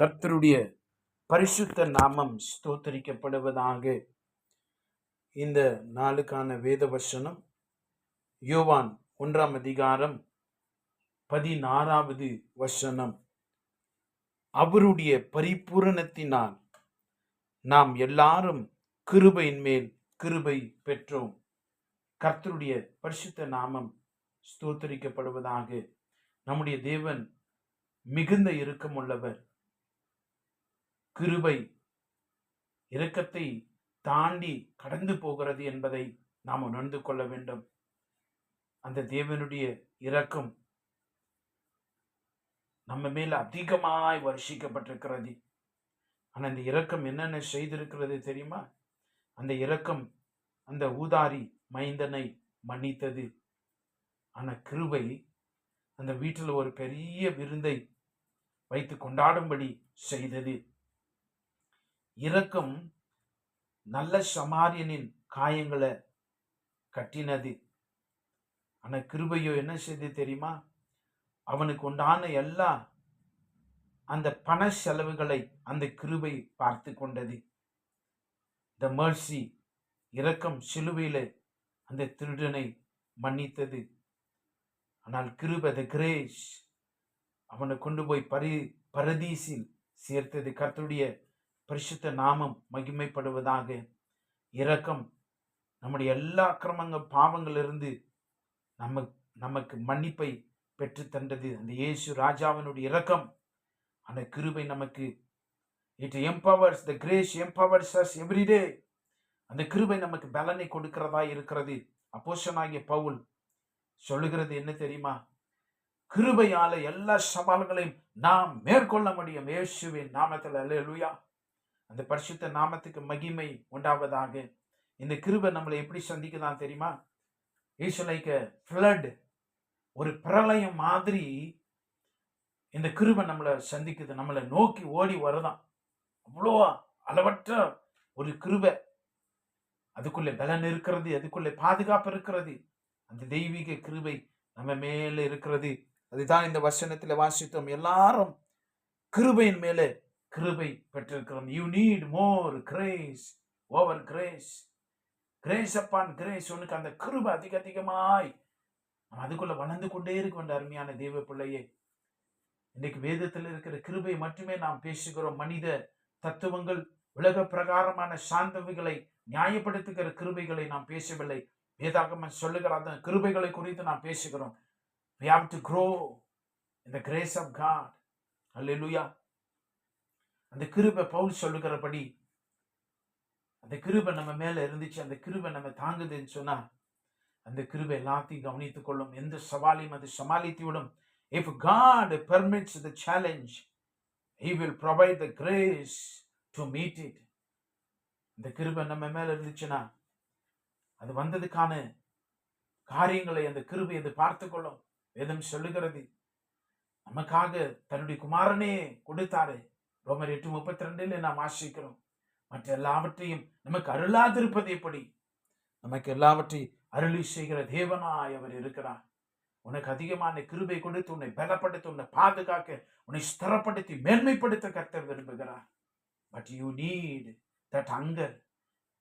கர்த்தருடைய பரிசுத்த நாமம் ஸ்தோத்தரிக்கப்படுவதாக. இந்த நாளுக்கான வேத வசனம் யோவான் 1 அதிகாரம் 16வது வசனம். அவருடைய பரிபூரணத்தினால் நாம் எல்லாரும் கிருபையின் மேல் கிருபை பெற்றோம். கர்த்தருடைய பரிசுத்த நாமம் ஸ்தோத்தரிக்கப்படுவதாக. நம்முடைய தேவன் மிகுந்த இரக்கமுள்ளவர். கிருபை இரக்கத்தை தாண்டி கடந்து போகிறது என்பதை நாம் உணர்ந்து கொள்ள வேண்டும். அந்த தேவனுடைய இரக்கம் நம்ம மேல அதிகமாய் வருஷிக்கப்பட்டிருக்கிறது. ஆனா அந்த இரக்கம் என்னென்ன செய்திருக்கிறது தெரியுமா? அந்த இரக்கம் அந்த ஊதாரி மைந்தனை மன்னித்தது. ஆனா கிருபை அந்த வீட்டில் ஒரு பெரிய விருந்தை வைத்து கொண்டாடும்படி செய்தது. இரக்கம் நல்ல சமாரியனின் காயங்களை கட்டினது. ஆனா கிருபையோ என்ன செய்தது தெரியுமா? அவனுக்கு உண்டான எல்லா அந்த பண செலவுகளை அந்த கிருபை பார்த்து கொண்டது. த மர்சி, இரக்கம் சிலுவையில அந்த திருடனை மன்னித்தது. ஆனால் கிருபை, த கிரேஸ், அவனை கொண்டு போய் பரதீசில் சேர்த்தது. கர்த்தருடைய பரிசுத்த நாமம் மகிமைப்படுவதாக. இரக்கம் நம்முடைய எல்லா அக்கிரமங்கள் பாவங்களிலிருந்து நமக்கு மன்னிப்பை பெற்று தந்தது. அந்த இயேசு ராஜாவினுடைய இரக்கம், அந்த கிருபை நமக்கு it empowers, the grace empowers us every day. அந்த கிருபை நமக்கு பலனை கொடுக்கிறதா இருக்கிறது. அப்போஸ்தலனாகிய பவுல் சொல்லுகிறது என்ன தெரியுமா? கிருபையால எல்லா சவால்களையும் நாம் மேற்கொள்ள முடியும் இயேசுவின் நாமத்தில். அல்லேலூயா. அந்த பரிசுத்த நாமத்துக்கு மகிமை உண்டாவதாக. இந்த கிருபை நம்மளை எப்படி சந்திக்குதான் தெரியுமா? இட்ஸ் லைக் a flood, ஒரு பிரளயம் மாதிரி இந்த கிருபை நம்மளை சந்திக்குது. நம்மளை நோக்கி ஓடி வருதான். அவ்வளோ அளவற்ற ஒரு கிருபை. அதுக்குள்ளே பலன் இருக்கிறது, அதுக்குள்ளே பாதுகாப்பு இருக்கிறது. அந்த தெய்வீக கிருபை நம்ம மேல இருக்கிறது. அதுதான் இந்த வசனத்துல வாசித்தோம். எல்லாரும் கிருபையின் மேலே கிருபை பெற்றிருக்கிறோம். You need more grace over grace, grace upon grace. உனக்கு அந்த கிருபை அதிகமாய் நம்ம அதுக்குள்ள வளர்ந்து கொண்டே இருக்க வேண்டிய அருமையான தேவ பிள்ளையே. இன்னைக்கு வேதத்தில் இருக்கிற கிருபை மட்டுமே நாம் பேசுகிறோம். மனித தத்துவங்கள், உலக பிரகாரமான சாந்தவிகளை நியாயப்படுத்துகிற கிருபைகளை நாம் பேசவில்லை. வேதாகமம் சொல்லுகிற அந்த கிருபைகளை குறித்து நாம் பேசுகிறோம். We have to grow in the grace of God. Hallelujah. அந்த கிருபை பவுல் சொல்லுகிறபடி அந்த கிருபை நம்ம மேல இருந்துச்சு, அந்த கிருபை நம்ம தாங்குதுன்னு சொன்னா அந்த கிருபை எல்லாத்தையும் கவனித்துக் கொள்ளும். எந்த சவாலையும் அது சமாளித்து விடும். If God permits the challenge, He will provide the grace to meet it. இந்த கிருபை நம்ம மேல இருந்துச்சுன்னா அது வந்ததுக்கான காரியங்களை அந்த கிருபை அது பார்த்து கொள்ளும். வேதம் சொல்லுகிறது நமக்காக தன்னுடைய குமாரனே கொடுத்தாரு. ரோமர் 8:32 நாம் வாசிக்கிறோம். மற்ற எல்லாவற்றையும் நமக்கு அருளாதிருப்பது எப்படி? நமக்கு எல்லாவற்றையும் அருளி செய்கிற தேவனாய் அவர் இருக்கிறார். உனக்கு அதிகமான கிருபை கொடுத்து உன்னை பலப்படுத்த, உன்னை பாதுகாக்க, உன்னை ஸ்திரப்படுத்தி மேன்மைப்படுத்த கர்த்தர் விரும்புகிறார். But you need that hunger.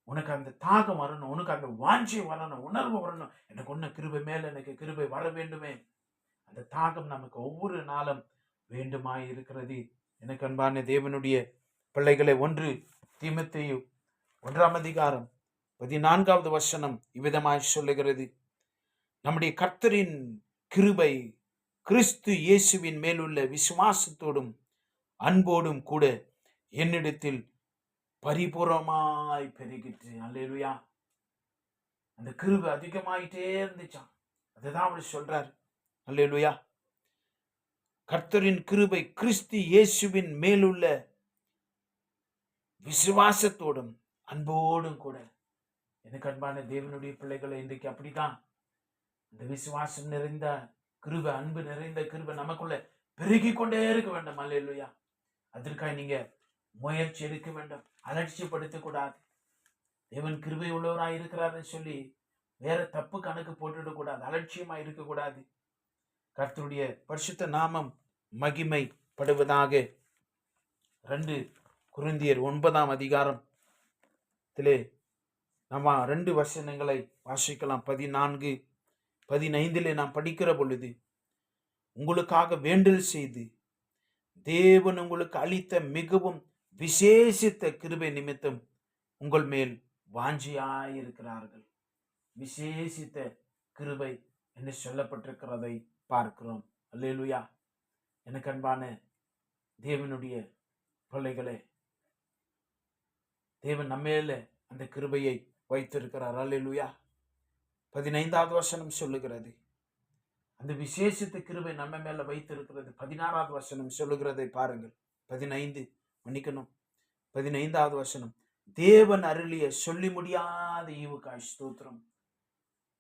உனக்கு அந்த தாகம் வரணும், உனக்கு அந்த வாஞ்சை வரணும், உணர்வு வரணும். எனக்கு ஒன்ன கிருபை மேல எனக்கு கிருபை வர வேண்டுமே. அந்த தாகம் நமக்கு ஒவ்வொரு நாளும் வேண்டுமாய் இருக்கிறது. எனக்கு அன்பான தேவனுடைய பிள்ளைகளை, 1 தீமோத்தேயு 1 அதிகாரம் 14வது வசனம் இவ்விதமாய் சொல்லுகிறது. நம்முடைய கர்த்தரின் கிருபை கிறிஸ்து இயேசுவின் மேலுள்ள விசுவாசத்தோடும் அன்போடும் கூட என்னிடத்தில் பரிபூர்ணமாய் பெருகிற்று. அல்லேலூயா. அந்த கிருபை அதிகமாயிட்டே இருந்துச்சான். அதுதான் அவர் சொல்றார். அல்லேலூயா. கர்த்தரின் கிருபை கிறிஸ்து இயேசுவின் மேலுள்ள விசுவாசத்தோடும் அன்போடும் கூட. எனக்கு அன்பான தேவனுடைய பிள்ளைகளை, இன்றைக்கு அப்படித்தான் இந்த விசுவாசம் நிறைந்த கிருபை, அன்பு நிறைந்த கிருபை நமக்குள்ள பெருகி கொண்டே இருக்க வேண்டும். அல்லேலூயா. அதற்காக நீங்க முயற்சி எடுக்க வேண்டும். அலட்சியப்படுத்த கூடாது. தேவன் கிருபை உள்ளவராய் இருக்கிறாருன்னு சொல்லி வேற தப்பு கணக்கு போட்டுடக்கூடாது. அலட்சியமா இருக்கக்கூடாது. கர்த்தருடைய பரிசுத்த நாமம் மகிமைப்படுவதாக. 2 கொரிந்தியர் 9ஆம் அதிகாரத்திலே நம்ம 2 வசனங்களை வாசிக்கலாம். 14, 15 நாம் படிக்கிற பொழுது, உங்களுக்காக வேண்டல் செய்து தேவன் உங்களுக்கு அளித்த மிகவும் விசேஷித்த கிருபை நிமித்தம் உங்கள் மேல் வாஞ்சியாயிருக்கிறார்கள். விசேஷித்த கிருபை என்று சொல்லப்பட்டிருக்கிறதை பார்க்கிறோம். அல்லேலூயா. எனக்கு அன்பான தேவனுடைய பிள்ளைகளே, தேவன் நம்மேல அந்த கிருபையை வைத்திருக்கிறார். அல்லேலூயா. 15வது வசனம் சொல்லுகிறது, அந்த விசேஷித்த கிருபை நம்ம மேல வைத்திருக்கிறது. 16வது வசனம் சொல்லுகிறதை பாருங்கள். 15வது வசனம், தேவன் அருளிய சொல்லி முடியாத ஈவுக்காய் ஸ்தோத்திரம்.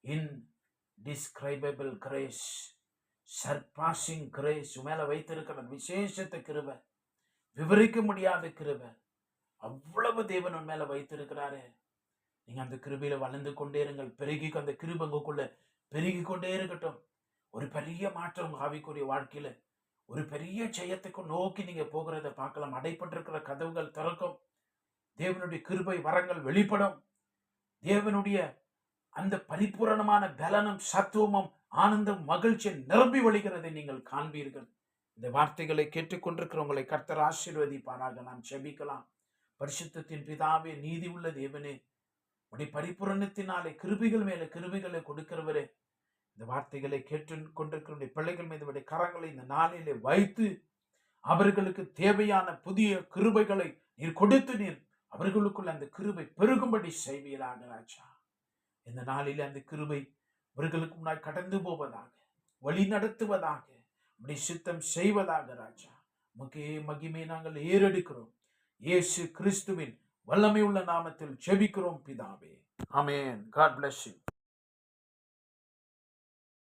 இன்டிஸ்கிரைபபிள் கிரேஸ், சர்பாசிங் கிரேஸ் மேல வைத்திருக்கிற விசேஷத்த கிருபை, விவரிக்க முடியாத கிருபை, அவ்வளவு தேவன் மேல வைத்திருக்கிறாரு. நீங்க அந்த கிருபையில வளர்ந்து கொண்டே இருங்கள். அந்த கிருபை உங்களுக்குள்ள பெருகி கொண்டே இருக்கட்டும். ஒரு பெரிய மாற்றம் ஆவிக்குரிய வாழ்க்கையில, ஒரு பெரிய ஜெயத்துக்கு நோக்கி நீங்க போகிறத பார்க்கலாம். அடைப்பட்டிருக்கிற கதவுகள் திறக்கும். தேவனுடைய கிருபை வரங்கள் வெளிப்படும். தேவனுடைய அந்த பரிபூரணமான பலனும் சத்துவமும் ஆனந்தம் மகிழ்ச்சி நிரம்பி வழிகிறதை நீங்கள் காண்பீர்கள். இந்த வார்த்தைகளை கேட்டுக்கொண்டிருக்கிற உங்களை கர்த்தர் ஆசீர்வதிப்பாராக. நாம் ஜெபிக்கலாம். பரிசுத்தத்தின் பிதாவே, நீதி உள்ள தேவனே, உடைய பரிபூரணத்தினாலே கிருபைகள் மேல கிருபைகளை கொடுக்கிறவரே, இந்த வார்த்தைகளை கேட்டு கொண்டிருக்கிற பிள்ளைகள் மீது உடைய கரங்களை இந்த நாளிலே வைத்து அவர்களுக்கு தேவையான புதிய கிருபைகளை நீர் கொடுத்து நீர் அவர்களுக்குள்ள அந்த கிருபை பெருகும்படி செய்வீராக ராஜா. இந்த நாளிலே அந்த கிருபை அவர்களுக்கு முன்னாடி கடந்து போவதாக, வழி நடத்துவதாக, அப்படி சித்தம் செய்வதாக ராஜா. முகே மகிமை நாங்கள் ஏறெடுக்கிறோம். இயேசு கிறிஸ்துவின் வல்லமை உள்ள நாமத்தில் ஜெபிக்கிறோம் பிதாவே. ஆமென். God bless you.